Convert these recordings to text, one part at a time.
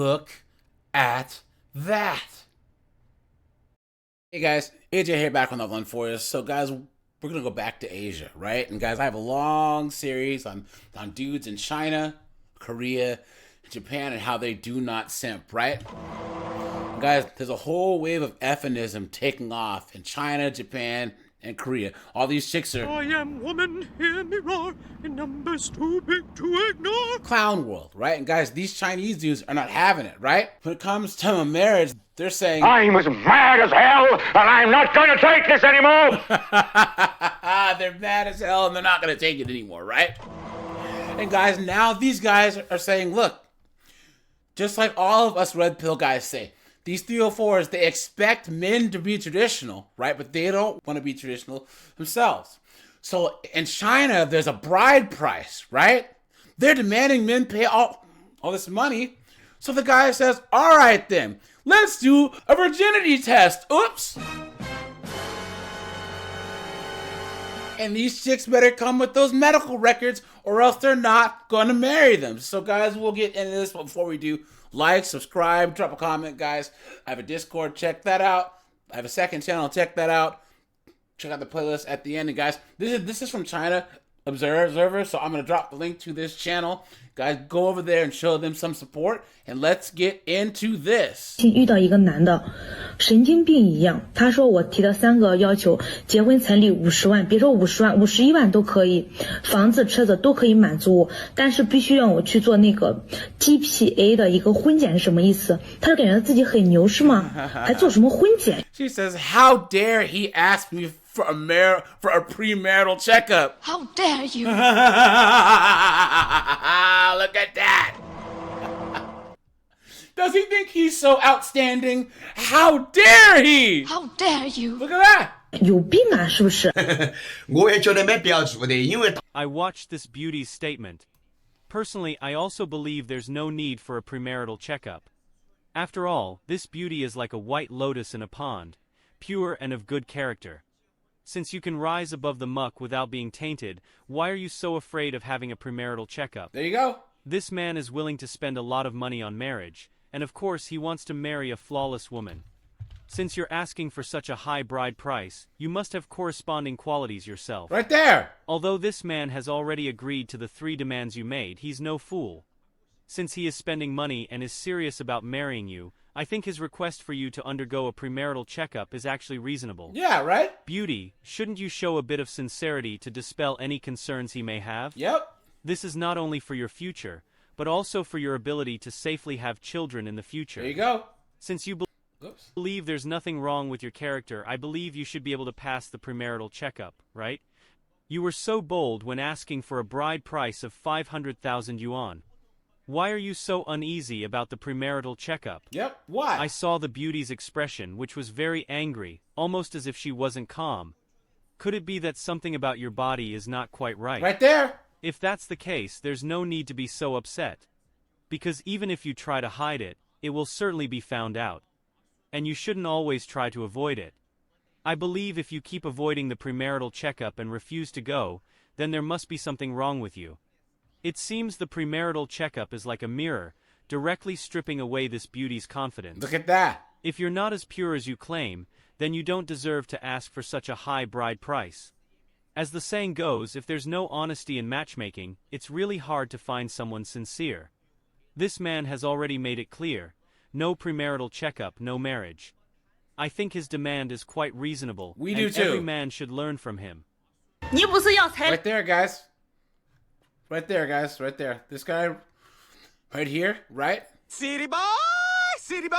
Look at that. Hey guys, AJ here back on Nug Wong for you. So guys, we're gonna go back to Asia, right? And guys, I have a long series on dudes in China, Korea, Japan, and how they do not simp, right? And guys, there's a whole wave of effinism taking off in China, Japan, and Korea. All these chicks are I am woman, hear me roar, in numbers too big to ignore. Clown world, right? And guys, these Chinese dudes are not having it, right? When it comes to a marriage, they're saying, I'm as mad as hell, and I'm not gonna take this anymore. they're mad as hell and they're not gonna take it anymore, right? And guys, now these guys are saying, look, just like all of us red pill guys say, these 304s, they expect men to be traditional, right? But they don't want to be traditional themselves. So in China, there's a bride price, right? They're demanding men pay all this money. So the guy says, all right then, let's do a virginity test. Oops. And these chicks better come with those medical records or else they're not going to marry them. So guys, we'll get into this, but before we do, like, subscribe, drop a comment, guys. I have a Discord, check that out. I have a second channel, check that out. Check out the playlist at the end. And guys, this is from China Observer, so I'm going to drop the link to this channel. Guys, go over there and show them some support, and let's get into this. 遇到一个男的神经病一样，他说我提的3个要求，结婚彩礼50万，别说50万，51万都可以，房子车子都可以满足我，但是必须让我去做那个 GPA 的一个婚检是什么意思？他是感觉自己很牛是吗？还做什么婚检？ She says, how dare he ask me for a premarital checkup? How dare you? Look at that. Does he think he's so outstanding? How dare he? How dare you? Look at that. 有病啊，是不是？ 我也觉得没必要做的，因为 I watched this beauty's statement. Personally, I also believe there's no need for a premarital checkup. After all, this beauty is like a white lotus in a pond, pure and of good character. Since you can rise above the muck without being tainted, why are you so afraid of having a premarital checkup? There you go. This man is willing to spend a lot of money on marriage, and of course he wants to marry a flawless woman. Since you're asking for such a high bride price, you must have corresponding qualities yourself. Right there. Although this man has already agreed to the 3 demands you made, he's no fool. Since he is spending money and is serious about marrying you, I think his request for you to undergo a premarital checkup is actually reasonable. Yeah, right? Beauty, shouldn't you show a bit of sincerity to dispel any concerns he may have? Yep. This is not only for your future, but also for your ability to safely have children in the future. There you go. Since you believe there's nothing wrong with your character, I believe you should be able to pass the premarital checkup, right? You were so bold when asking for a bride price of 500,000 yuan. Why are you so uneasy about the premarital checkup? Yep. Why? I saw the beauty's expression, which was very angry, almost as if she wasn't calm. Could it be that something about your body is not quite right? Right there. If that's the case, there's no need to be so upset. Because even if you try to hide it, it will certainly be found out. And you shouldn't always try to avoid it. I believe if you keep avoiding the premarital checkup and refuse to go, then there must be something wrong with you. It seems the premarital checkup is like a mirror, directly stripping away this beauty's confidence. Look at that. If you're not as pure as you claim, then you don't deserve to ask for such a high bride price. As the saying goes, if there's no honesty in matchmaking, it's really hard to find someone sincere. This man has already made it clear, no premarital checkup, no marriage. I think his demand is quite reasonable. We do and too. Every man should learn from him. Right there, guys. Right there, guys. Right there. This guy right here, right? City boy, city boy.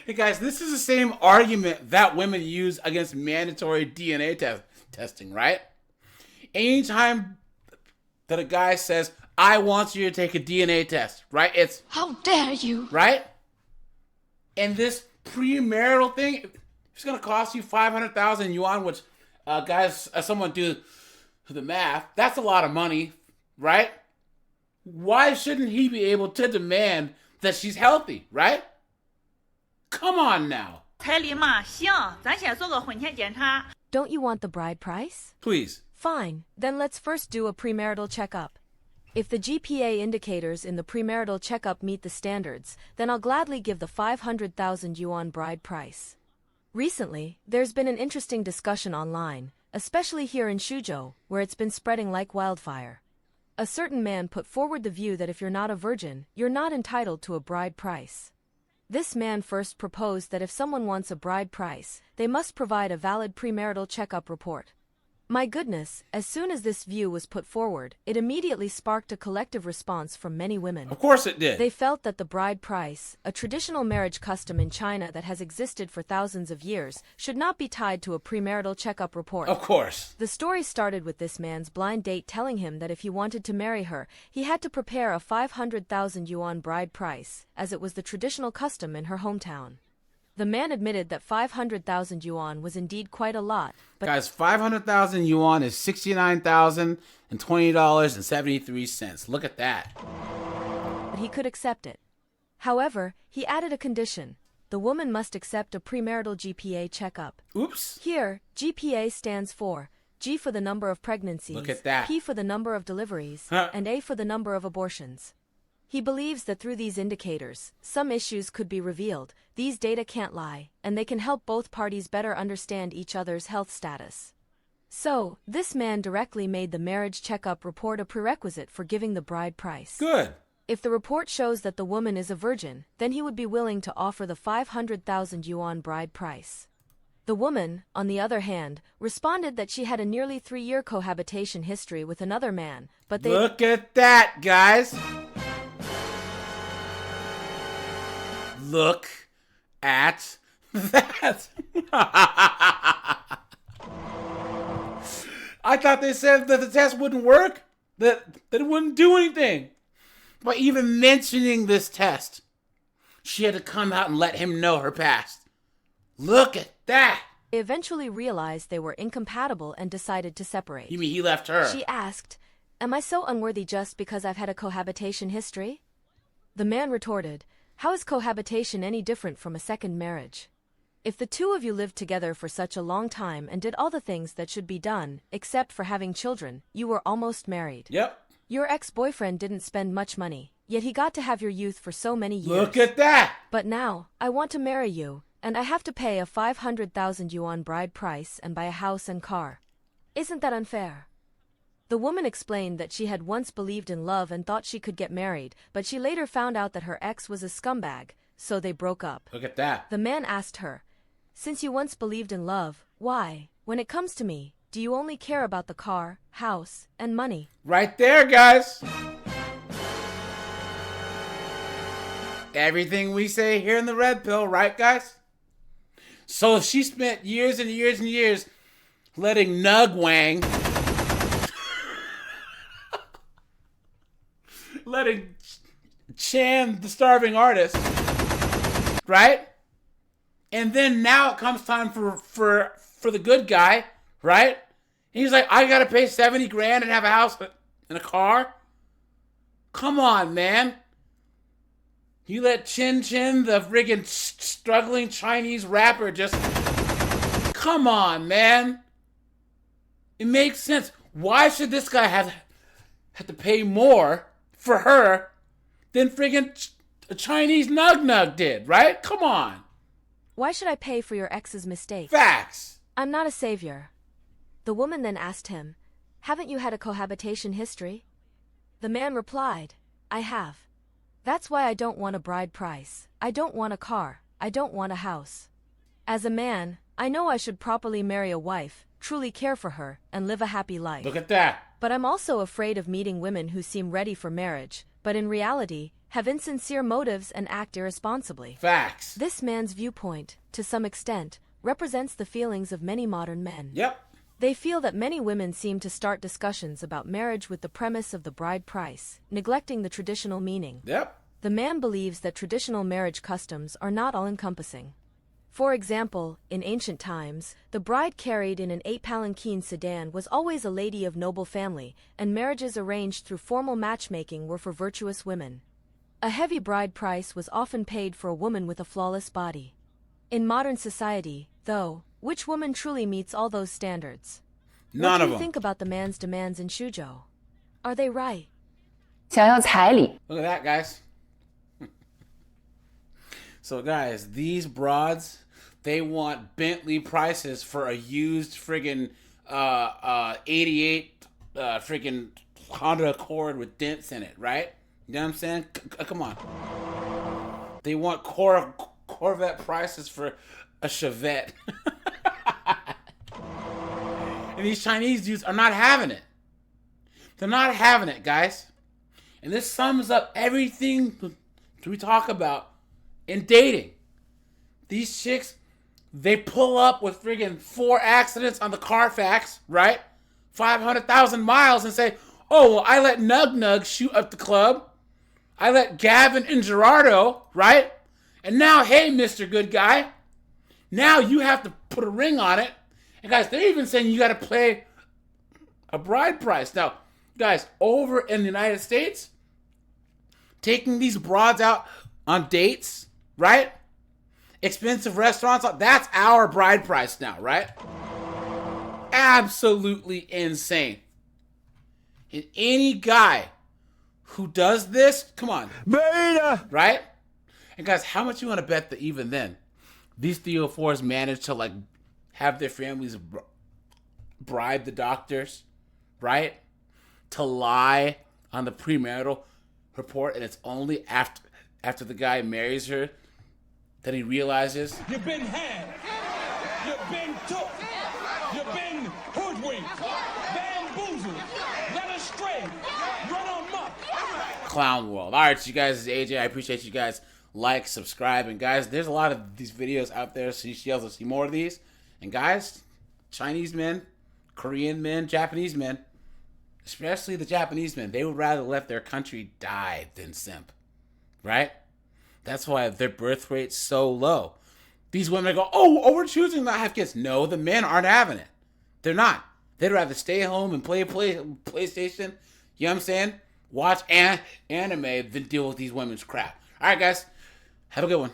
Hey, guys, this is the same argument that women use against mandatory DNA testing, right? Anytime that a guy says, I want you to take a DNA test, right? It's, How dare you? right? And this premarital thing, it's going to cost you 500,000 yuan, which, guys, as someone do the math, that's a lot of money, right? Why shouldn't he be able to demand that she's healthy, right? Come on now. 彩礼嘛，行，咱先做个婚前检查。 Don't you want the bride price? Please. Fine, then let's first do a premarital checkup. If the GPA indicators in the premarital checkup meet the standards, then I'll gladly give the 500,000 yuan bride price. Recently, there's been an interesting discussion online, especially here in Suzhou, where it's been spreading like wildfire. A certain man put forward the view that if you're not a virgin, you're not entitled to a bride price. This man first proposed that if someone wants a bride price, they must provide a valid premarital checkup report. My goodness, as soon as this view was put forward, it immediately sparked a collective response from many women. Of course it did. They felt that the bride price, a traditional marriage custom in China that has existed for thousands of years, should not be tied to a premarital checkup report. Of course. The story started with this man's blind date telling him that if he wanted to marry her, he had to prepare a 500,000 yuan bride price, as it was the traditional custom in her hometown. The man admitted that 500,000 yuan was indeed quite a lot, but guys, 500,000 yuan is $69,020.73. Look at that. he could accept it. However, he added a condition. The woman must accept a premarital GPA checkup. Oops. Here, GPA stands for G for the number of pregnancies, Look at that. P for the number of deliveries, and A for the number of abortions. He believes that through these indicators, some issues could be revealed. These data can't lie, and they can help both parties better understand each other's health status. So, this man directly made the marriage checkup report a prerequisite for giving the bride price. Good. If the report shows that the woman is a virgin, then he would be willing to offer the 500,000 yuan bride price. The woman, on the other hand, responded that she had a nearly 3-year cohabitation history with another man, but they— Look at that, guys. Look at that. I thought they said that the test wouldn't work, that it wouldn't do anything. By even mentioning this test, she had to come out and let him know her past. Look at that. They eventually realized they were incompatible and decided to separate. You mean he left her? She asked, "Am I so unworthy just because I've had a cohabitation history?" The man retorted, "How is cohabitation any different from a second marriage? If the two of you lived together for such a long time and did all the things that should be done, except for having children, you were almost married. Yep. Your ex-boyfriend didn't spend much money, yet he got to have your youth for so many years. Look at that. But now, I want to marry you, and I have to pay a 500,000 yuan bride price and buy a house and car. Isn't that unfair?" The woman explained that she had once believed in love and thought she could get married, but she later found out that her ex was a scumbag, so they broke up. Look at that. The man asked her, "Since you once believed in love, why, when it comes to me, do you only care about the car, house, and money?" Right there, guys. Everything we say here in the Red Pill, right, guys? So if she spent years and years and years letting Nug Wang, letting Chan, the starving artist, right? And then now it comes time for the good guy, right? And he's like, I gotta pay 70 grand and have a house and a car? Come on, man. You let Chin Chin, the friggin' struggling Chinese rapper, just... Come on, man. It makes sense. Why should this guy have to pay more for her than friggin' Chinese Nug did, right? Come on. "Why should I pay for your ex's mistake? Facts. I'm not a savior." The woman then asked him, "Haven't you had a cohabitation history?" The man replied, "I have. That's why I don't want a bride price. I don't want a car. I don't want a house. As a man, I know I should properly marry a wife, truly care for her, and live a happy life. Look at that. But I'm also afraid of meeting women who seem ready for marriage, but in reality, have insincere motives and act irresponsibly." Facts. This man's viewpoint, to some extent, represents the feelings of many modern men. Yep. They feel that many women seem to start discussions about marriage with the premise of the bride price, neglecting the traditional meaning. Yep. The man believes that traditional marriage customs are not all-encompassing. For example, in ancient times, the bride carried in an 8-palanquin sedan was always a lady of noble family, and marriages arranged through formal matchmaking were for virtuous women. A heavy bride price was often paid for a woman with a flawless body. In modern society, though, which woman truly meets all those standards? None What of do you them. think about the man's demands in Suzhou? Are they right? 想要彩礼。 Look at that, guys. So, guys, these broads, they want Bentley prices for a used friggin' 88 friggin' Honda Accord with dents in it, right? You know what I'm saying? Come on. They want Corvette prices for a Chevette. And these Chinese dudes are not having it. They're not having it, guys. And this sums up everything we talk about in dating. These chicks, they pull up with friggin' 4 accidents on the Carfax, right? 500,000 miles and say, oh, well, I let Nug shoot up the club. I let Gavin and Gerardo, right? And now, hey, Mr. Good Guy, now you have to put a ring on it. And guys, they're even saying you got to pay a bride price. Now, guys, over in the United States, taking these broads out on dates, right? Expensive restaurants, that's our bride price now, right? Absolutely insane. And any guy who does this, come on. Beta! Right? And guys, how much you want to bet that even then, these 304s manage to like have their families bribe the doctors, right? To lie on the premarital report, and it's only after the guy marries her that he realizes you've been had, you've been took, you've been hoodwinked, bamboozled, led astray, run amok. Clown world. All right, you guys, this is AJ. I appreciate you guys. Like, subscribe, and guys, there's a lot of these videos out there, so you should be able to see more of these. And guys, Chinese men, Korean men, Japanese men, especially the Japanese men, they would rather let their country die than simp, right? That's why their birth rate's so low. These women go, oh, we're choosing not to have kids. No, the men aren't having it. They're not. They'd rather stay home and play PlayStation, you know what I'm saying? Watch anime than deal with these women's crap. All right, guys, have a good one.